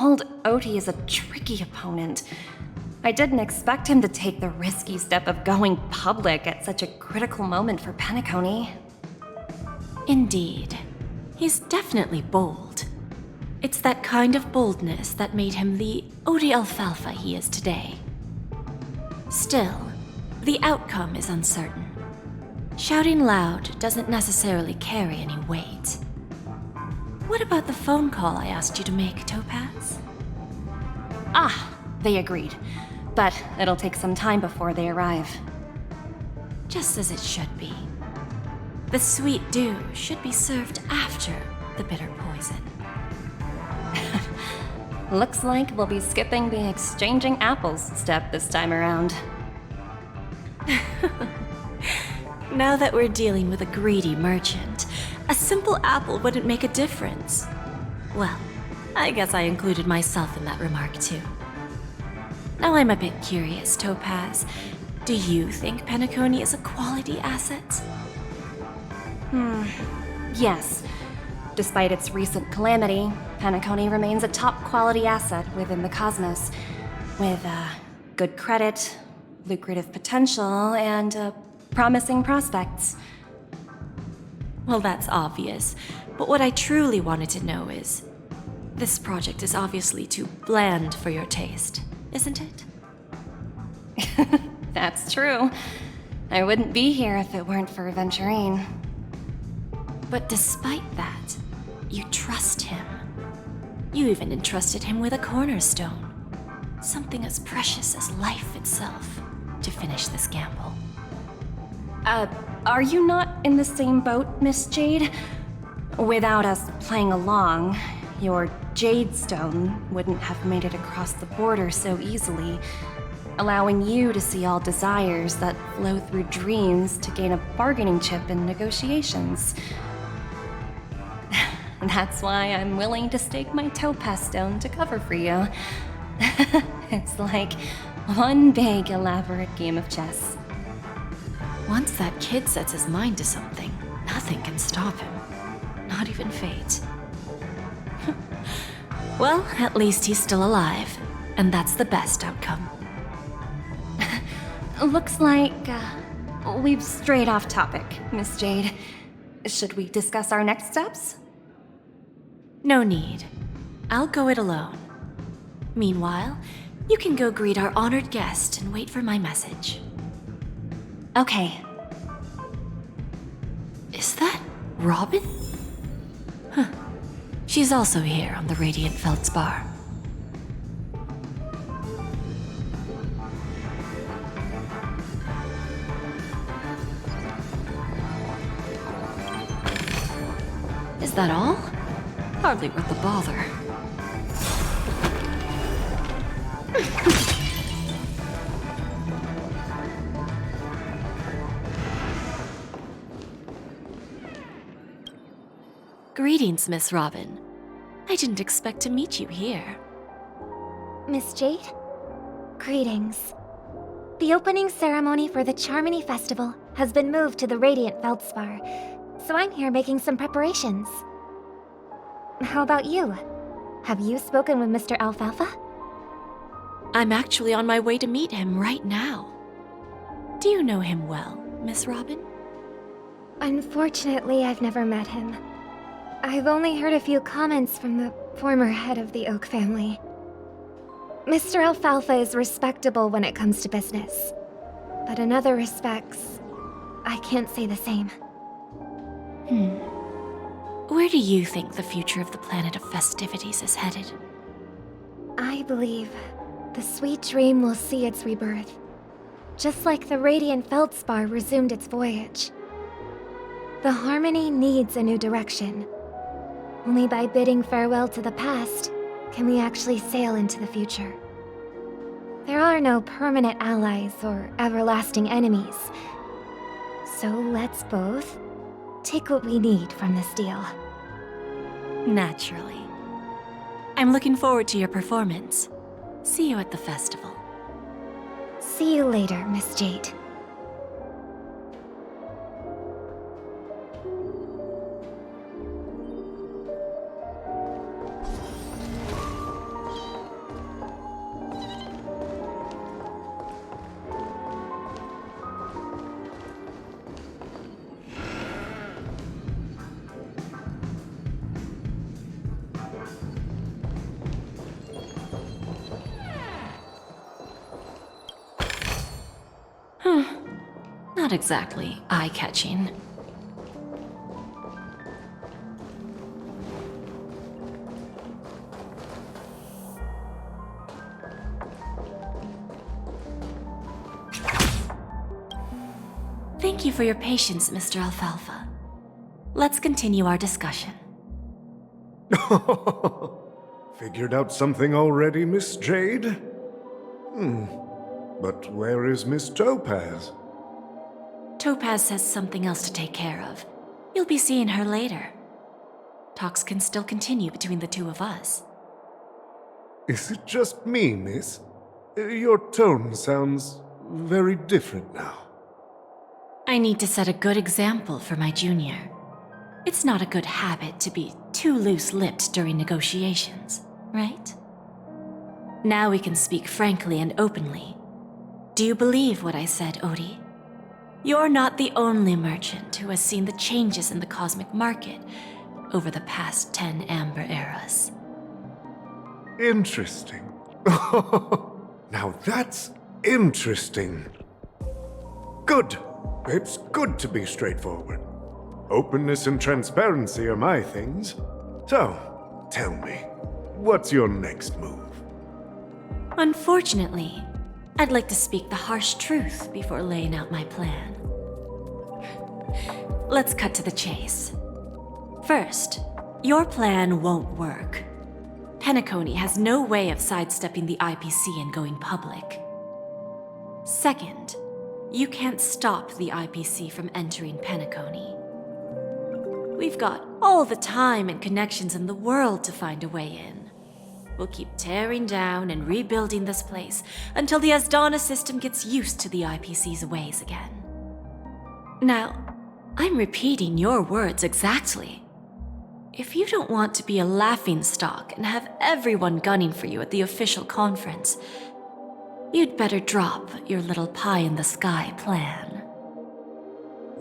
Old Odie is a tricky opponent. I didn't expect him to take the risky step of going public at such a critical moment for Penacony. Indeed. He's definitely bold. It's that kind of boldness that made him the Odie Alfalfa he is today. Still, the outcome is uncertain. Shouting loud doesn't necessarily carry any weight. What about the phone call I asked you to make, Topaz? Ah, they agreed. But it'll take some time before they arrive. Just as it should be. The sweet dew should be served after the bitter poison. Looks like we'll be skipping the exchanging apples step this time around. Now that we're dealing with a greedy merchant, a simple apple wouldn't make a difference. Well, I guess I included myself in that remark too. Now I'm a bit curious, Topaz. Do you think Penacony is a quality asset? Yes. Despite its recent calamity, Penacony remains a top-quality asset within the cosmos, with good credit, lucrative potential, and promising prospects. Well, that's obvious, but what I truly wanted to know is, this project is obviously too bland for your taste, isn't it? That's true. I wouldn't be here if it weren't for Venturine. But despite that, you trust him. You even entrusted him with a cornerstone. Something as precious as life itself, to finish this gamble. Are you not in the same boat, Miss Jade? Without us playing along, your Jade Stone wouldn't have made it across the border so easily, allowing you to see all desires that flow through dreams to gain a bargaining chip in negotiations. That's why I'm willing to stake my topaz stone to cover for you. It's like one big, elaborate game of chess. Once that kid sets his mind to something, nothing can stop him. Not even fate. Well, at least he's still alive, and that's the best outcome. Looks like we've strayed off topic, Miss Jade. Should we discuss our next steps? No need. I'll go it alone. Meanwhile, you can go greet our honored guest and wait for my message. Okay. Is that Robin? Huh. She's also here on the Radiant Feldspar. Is that all? Hardly worth the bother. Greetings, Miss Robin. I didn't expect to meet you here. Miss Jade? Greetings. The opening ceremony for the Charmony Festival has been moved to the Radiant Feldspar, so I'm here making some preparations. How about you? Have you spoken with Mr. Alfalfa? I'm actually on my way to meet him right now. Do you know him well, Miss Robin? Unfortunately, I've never met him. I've only heard a few comments from the former head of the Oak family. Mr. Alfalfa is respectable when it comes to business, but in other respects, I can't say the same. Where do you think the future of the planet of festivities is headed? I believe the sweet dream will see its rebirth, just like the Radiant Feldspar resumed its voyage. The Harmony needs a new direction. Only by bidding farewell to the past can we actually sail into the future. There are no permanent allies or everlasting enemies. So let's both take what we need from this deal. Naturally. I'm looking forward to your performance. See you at the festival. See you later, Miss Jade. not exactly eye-catching. Thank you for your patience, Mr. Alfalfa. Let's continue our discussion. Figured out something already, Miss Jade? But where is Miss Topaz? Topaz has something else to take care of. You'll be seeing her later. Talks can still continue between the two of us. Is it just me, miss? Your tone sounds very different now. I need to set a good example for my junior. It's not a good habit to be too loose-lipped during negotiations, right? Now we can speak frankly and openly. Do you believe what I said, Odie? You're not the only merchant who has seen the changes in the cosmic market over the past 10 Amber Eras. Interesting. Now that's interesting. Good. It's good to be straightforward. Openness and transparency are my things. So, tell me, what's your next move? Unfortunately, I'd like to speak the harsh truth before laying out my plan. Let's cut to the chase. First, your plan won't work. Penacony has no way of sidestepping the IPC and going public. Second, you can't stop the IPC from entering Penacony. We've got all the time and connections in the world to find a way in. We'll keep tearing down and rebuilding this place until the Asdana system gets used to the IPC's ways again. Now, I'm repeating your words exactly. If you don't want to be a laughingstock and have everyone gunning for you at the official conference, you'd better drop your little pie-in-the-sky plan.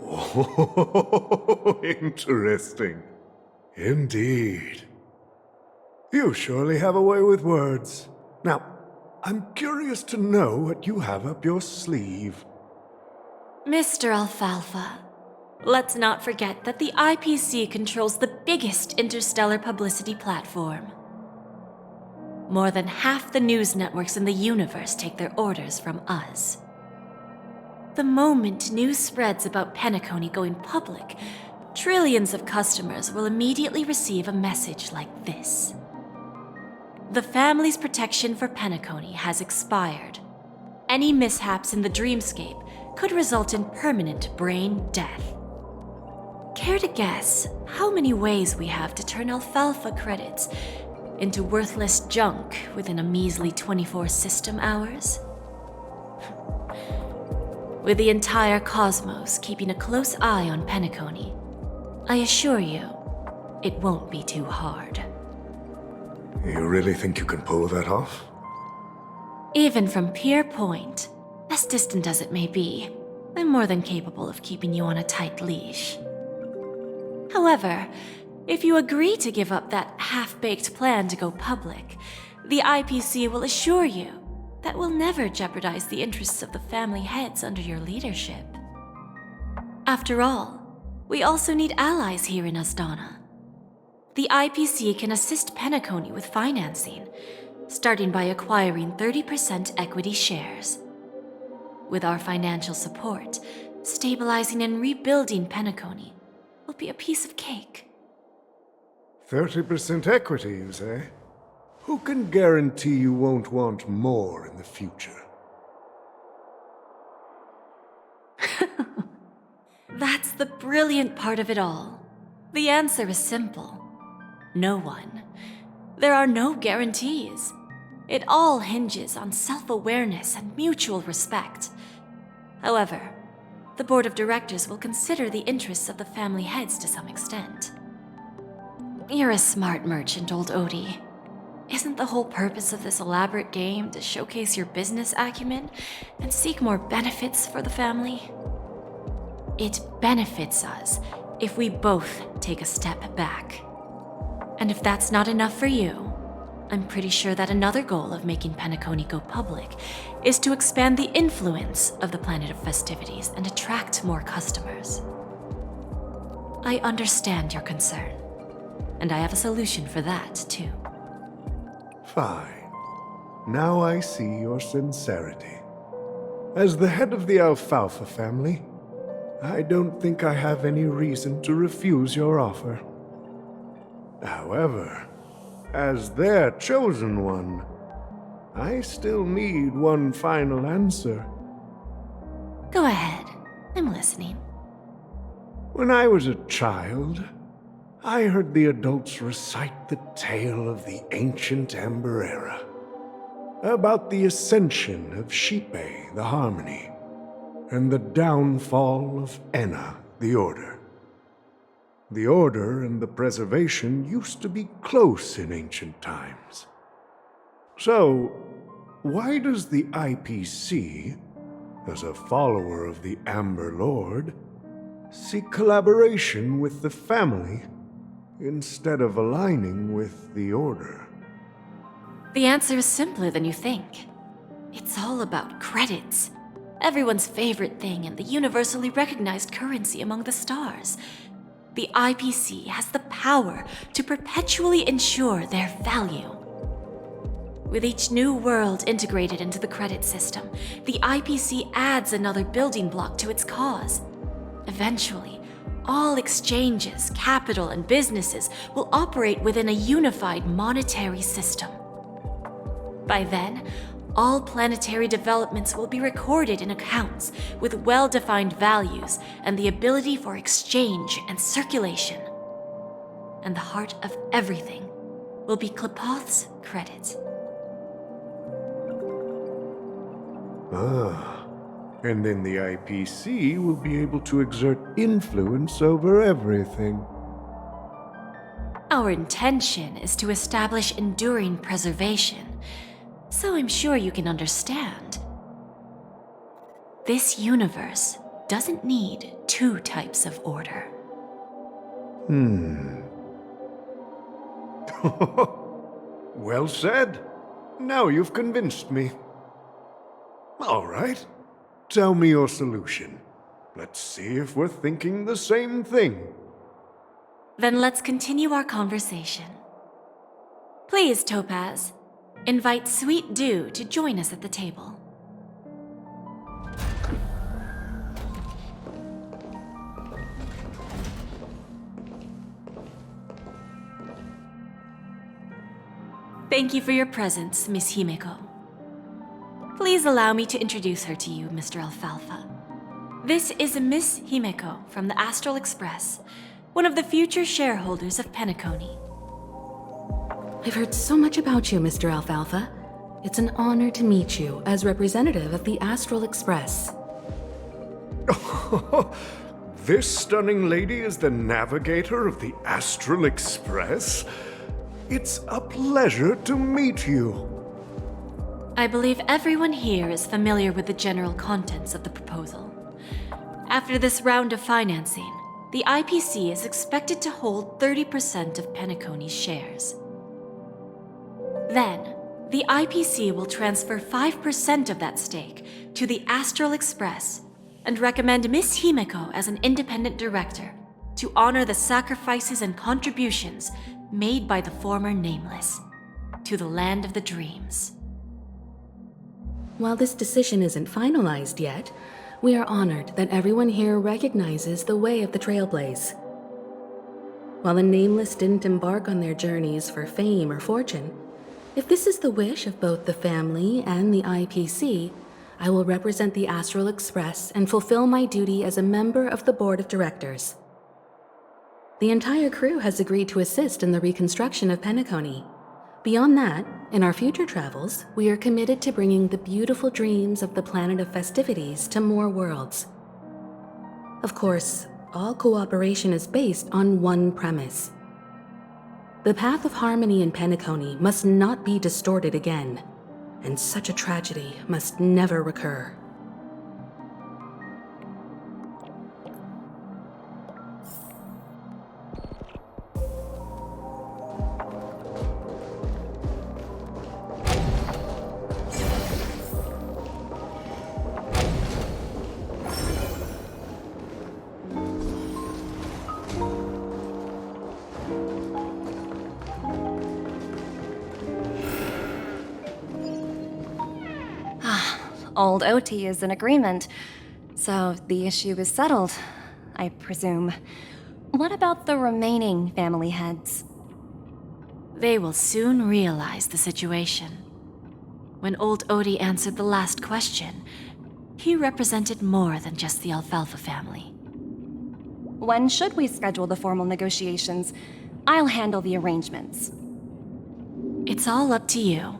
Oh, interesting. Indeed. You surely have a way with words. Now, I'm curious to know what you have up your sleeve. Mr. Alfalfa, let's not forget that the IPC controls the biggest interstellar publicity platform. More than half the news networks in the universe take their orders from us. The moment news spreads about Penacony going public, trillions of customers will immediately receive a message like this. The family's protection for Penacony has expired. Any mishaps in the dreamscape could result in permanent brain death. Care to guess how many ways we have to turn Alfalfa credits into worthless junk within a measly 24 system hours? With the entire cosmos keeping a close eye on Penacony, I assure you, it won't be too hard. You really think you can pull that off? Even from Pier Point, as distant as it may be, I'm more than capable of keeping you on a tight leash. However, if you agree to give up that half-baked plan to go public, the IPC will assure you that we'll never jeopardize the interests of the family heads under your leadership. After all, we also need allies here in Asdana. The IPC can assist Penacony with financing, starting by acquiring 30% equity shares. With our financial support, stabilizing and rebuilding Penacony will be a piece of cake. 30% equity, you say? Who can guarantee you won't want more in the future? That's the brilliant part of it all. The answer is simple. No one. There are no guarantees. It all hinges on self-awareness and mutual respect. However, the board of directors will consider the interests of the family heads to some extent. You're a smart merchant, old Odie. Isn't the whole purpose of this elaborate game to showcase your business acumen and seek more benefits for the family? It benefits us if we both take a step back. And if that's not enough for you, I'm pretty sure that another goal of making Penacony go public is to expand the influence of the Planet of Festivities and attract more customers. I understand your concern, and I have a solution for that, too. Fine. Now I see your sincerity. As the head of the Alfalfa family, I don't think I have any reason to refuse your offer. However, as their chosen one, I still need one final answer. Go ahead. I'm listening. When I was a child, I heard the adults recite the tale of the ancient Amber Era, about the ascension of Shipe, the Harmony, and the downfall of Enna, the Order. The Order and the Preservation used to be close in ancient times. So, why does the IPC, as a follower of the Amber Lord, seek collaboration with the family instead of aligning with the Order? The answer is simpler than you think. It's all about credits. Everyone's favorite thing and the universally recognized currency among the stars. The IPC has the power to perpetually ensure their value. With each new world integrated into the credit system, the IPC adds another building block to its cause. Eventually, all exchanges, capital, and businesses will operate within a unified monetary system. By then, all planetary developments will be recorded in accounts with well-defined values and the ability for exchange and circulation. And the heart of everything will be Klepoth's credit. And then the IPC will be able to exert influence over everything. Our intention is to establish enduring preservation, so I'm sure you can understand. This universe doesn't need two types of order. Well said. Now you've convinced me. All right. Tell me your solution. Let's see if we're thinking the same thing. Then let's continue our conversation. Please, Topaz, invite Sweet Dew to join us at the table. Thank you for your presence, Miss Himeko. Please allow me to introduce her to you, Mr. Alfalfa. This is Miss Himeko from the Astral Express, one of the future shareholders of Penacony. I've heard so much about you, Mr. Alfalfa. It's an honor to meet you as representative of the Astral Express. This stunning lady is the navigator of the Astral Express? It's a pleasure to meet you. I believe everyone here is familiar with the general contents of the proposal. After this round of financing, the IPC is expected to hold 30% of Penacony's shares. Then, the IPC will transfer 5% of that stake to the Astral Express and recommend Miss Himeko as an independent director to honor the sacrifices and contributions made by the former Nameless to the land of the dreams. While this decision isn't finalized yet, we are honored that everyone here recognizes the way of the Trailblaze. While the Nameless didn't embark on their journeys for fame or fortune, if this is the wish of both the family and the IPC, I will represent the Astral Express and fulfill my duty as a member of the board of directors. The entire crew has agreed to assist in the reconstruction of Penacony. Beyond that, in our future travels, we are committed to bringing the beautiful dreams of the Planet of Festivities to more worlds. Of course, all cooperation is based on one premise. The path of harmony in Penacony must not be distorted again, and such a tragedy must never recur. old OT is in agreement, so the issue is settled, I presume. What about the remaining family heads? They will soon realize the situation. When old Odie answered the last question, he represented more than just the Alfalfa family. When should we schedule the formal negotiations? I'll handle the arrangements. It's all up to you.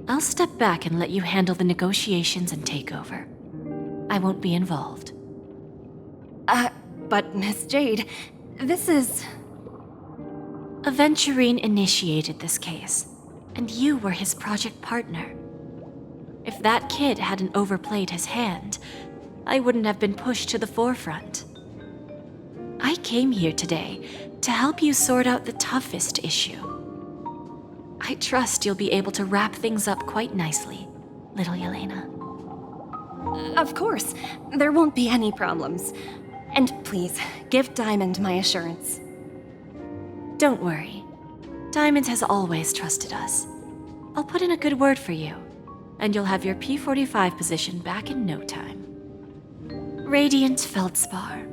I'll step back and let you handle the negotiations and takeover. I won't be involved. But Miss Jade, this is... Aventurine initiated this case, and you were his project partner. If that kid hadn't overplayed his hand, I wouldn't have been pushed to the forefront. I came here today to help you sort out the toughest issue. I trust you'll be able to wrap things up quite nicely, little Yelena. Of course, there won't be any problems. And please, give Diamond my assurance. Don't worry. Diamond has always trusted us. I'll put in a good word for you, and you'll have your P-45 position back in no time. Radiant Feldspar.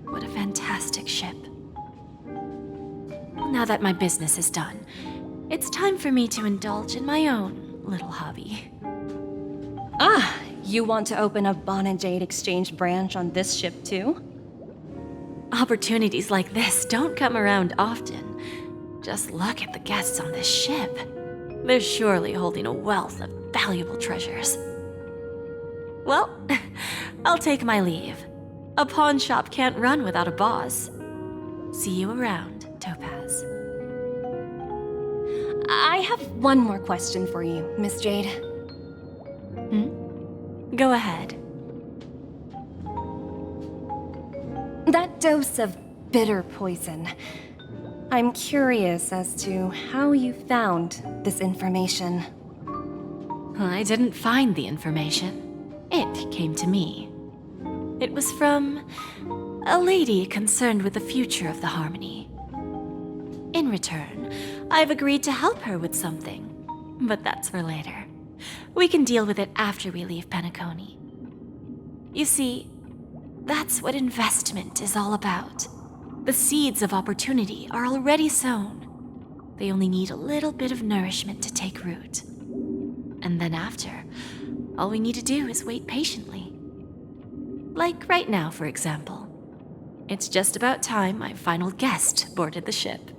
What a fantastic ship. Now that my business is done, it's time for me to indulge in my own little hobby. Ah, you want to open a Bon and Jade exchange branch on this ship too? Opportunities like this don't come around often. Just look at the guests on this ship. They're surely holding a wealth of valuable treasures. Well, I'll take my leave. A pawn shop can't run without a boss. See you around, Topaz. I have one more question for you, Miss Jade. Go ahead. That dose of bitter poison. I'm curious as to how you found this information. I didn't find the information. It came to me. It was from a lady concerned with the future of the Harmony. In return, I've agreed to help her with something, but that's for later. We can deal with it after we leave Penacony. You see, that's what investment is all about. The seeds of opportunity are already sown. They only need a little bit of nourishment to take root. And then after, all we need to do is wait patiently. Like right now, for example. It's just about time my final guest boarded the ship.